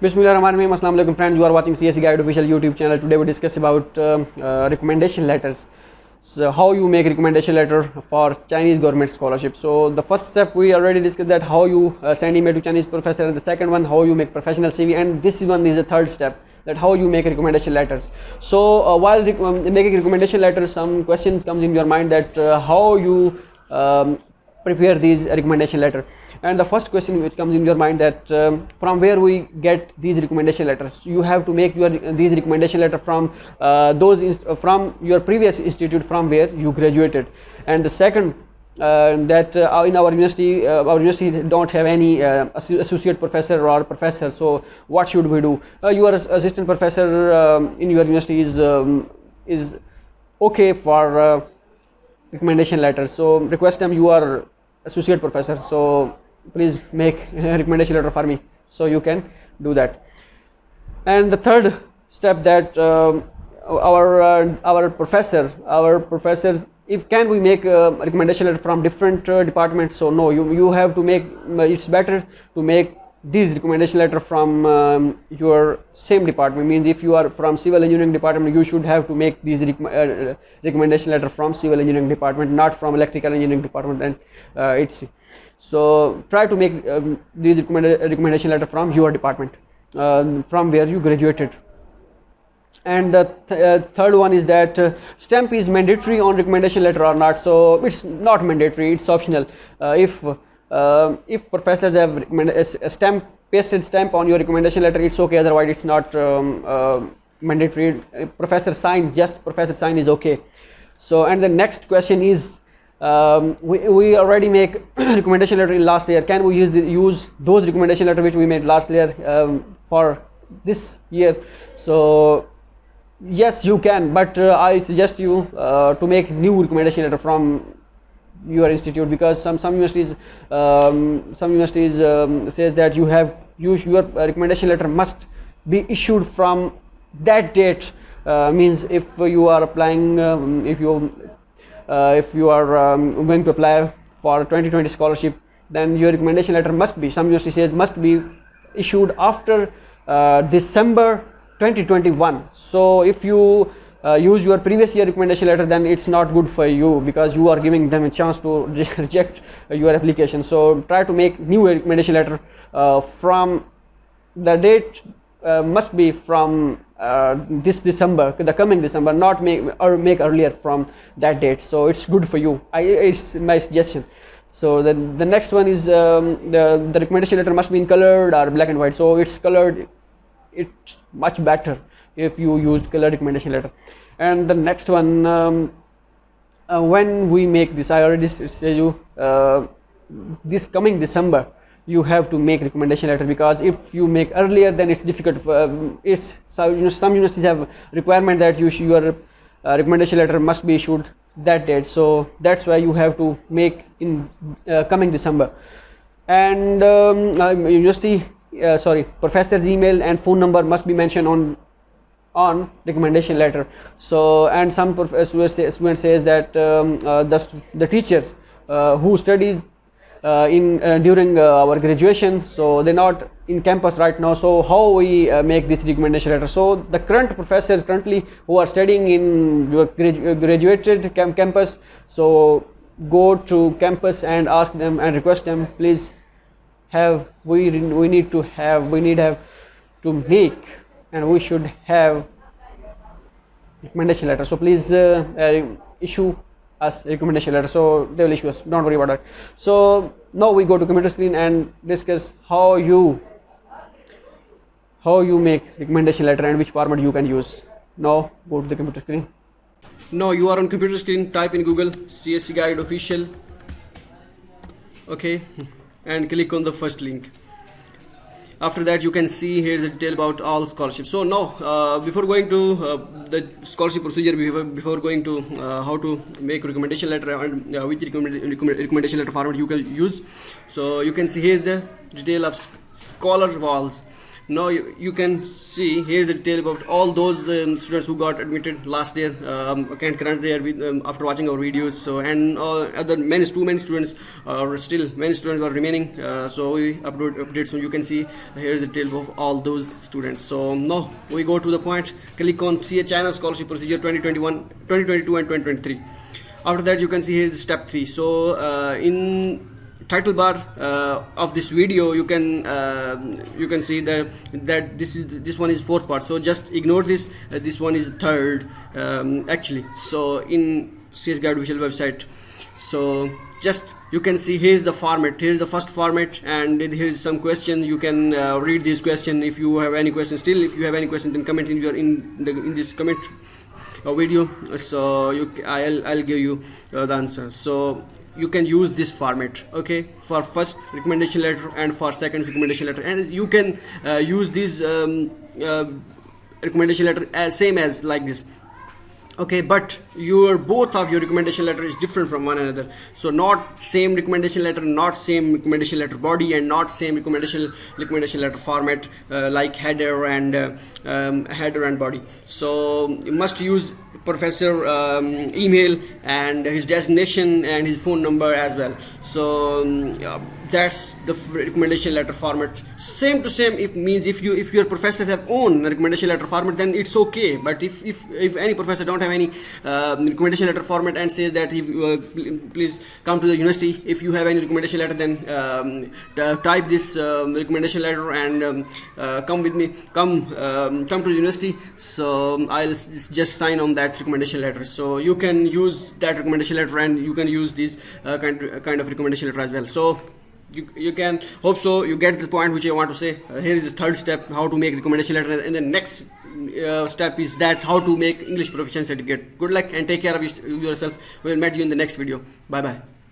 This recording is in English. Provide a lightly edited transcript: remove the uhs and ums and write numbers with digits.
Bismillahirrahmanirrahim. Assalamu alaikum friends, you are watching CSC Guide official YouTube channel. Today we discuss about recommendation letters. So how you make recommendation letter for Chinese government scholarship. So the first step we already discussed, that how you send email to Chinese professor, and the second one how you make professional CV, and this one is the third step, that how you make recommendation letters. So while making recommendation letters, some questions comes in your mind, that how you prepare these recommendation letter. And the first question which comes in your mind, that from where we get these recommendation letters. You have to make these recommendation letter from from your previous institute from where you graduated. And the second, that in our university don't have any associate professor or professor. So what should we do? Your assistant professor in your university is okay for recommendation letter. So request them, you are associate professor, so please make a recommendation letter for me, so you can do that. And the third step, that our professors, if can we make a recommendation letter from different departments. So no, you have to make, it's better to make these recommendation letter from your same department. Means if you are from civil engineering department, you should have to make these recommendation letter from civil engineering department, not from electrical engineering department. And it's so try to make these recommendation letter from your department, from where you graduated. And the third one is that stamp is mandatory on recommendation letter or not. So it's not mandatory, it's optional. If professors have a pasted stamp on your recommendation letter, it's okay, otherwise it's not mandatory. Professor sign is okay. So, and the next question is, we already make recommendation letter in last year. Can we use those recommendation letter which we made last year for this year? So yes, you can, but I suggest you to make new recommendation letter from your institute, because some universities says that you have used your recommendation letter must be issued from that date. Means if you are applying, if you are going to apply for 2020 scholarship, then your recommendation letter must be, some university says must be issued after December 2021. So if you use your previous year recommendation letter, then it's not good for you, because you are giving them a chance to reject your application. So try to make new recommendation letter from the date must be from this December, the coming December, not make earlier from that date. So it's good for you. It's my suggestion. So the next one is the recommendation letter must be in colored or black and white. So it's colored, it's much better if you used color recommendation letter. And the next one, when we make this, I already say you this coming December you have to make recommendation letter, because if you make earlier, then it's difficult. It's so, some universities have requirement that your recommendation letter must be issued that date. So that's why you have to make in coming December. And professor's email and phone number must be mentioned on recommendation letter. So, and some student says that the teachers who studied during our graduation, so they're not in campus right now. So how we make this recommendation letter? So the current professors currently who are studying in your graduated campus, so go to campus and ask them and request them, please we need to make, and we should have recommendation letter. So please issue us recommendation letter. So they will issue us, don't worry about that. So now we go to computer screen and discuss how you make recommendation letter and which format you can use. Now go to the computer screen. Now you are on computer screen, type in Google CSC Guide official, okay, and click on the first link. After that you can see here the detail about all scholarships. So now before going to the scholarship procedure, before going to how to make recommendation letter and which recommendation letter format you can use, so you can see here the detail of scholar walls. now you can see here's a detail about all those students who got admitted last year and currently after watching our videos. So and other many students many students are remaining, so we update, so you can see here's the detail of all those students. So now we go to the point. Click on see a China scholarship procedure 2021 2022 and 2023. After that you can see here's step 3. So in title bar of this video you can see that this one is fourth part, so just ignore this. This one is third actually. So in CS Guide official website, so just you can see here's the format, here's the first format, and here's some questions. You can read this question. If you have any questions, still if you have any questions, then comment in this comment video, so I'll give you the answer. So you can use this format, okay, for first recommendation letter and for second recommendation letter, and you can use this recommendation letter as same as like this, okay, but both of your recommendation letter is different from one another. So not same recommendation letter, not same recommendation letter body, and not same recommendation letter format like header and body. So you must use professor email and his designation and his phone number as well. So that's the recommendation letter format. Same to same, if your professors have own recommendation letter format, then it's okay. But if any professor don't have any recommendation letter format and says that please come to the university, if you have any recommendation letter, then type this recommendation letter and come with me, come to the university. So I'll just sign on that recommendation letter. So you can use that recommendation letter and you can use this kind of recommendation letter as well. So you can hope so you get the point which I want to say. Here is the third step, how to make recommendation letter, and the next step is that how to make English proficiency certificate. Good luck and take care of yourself. We'll meet you in the next video. Bye bye.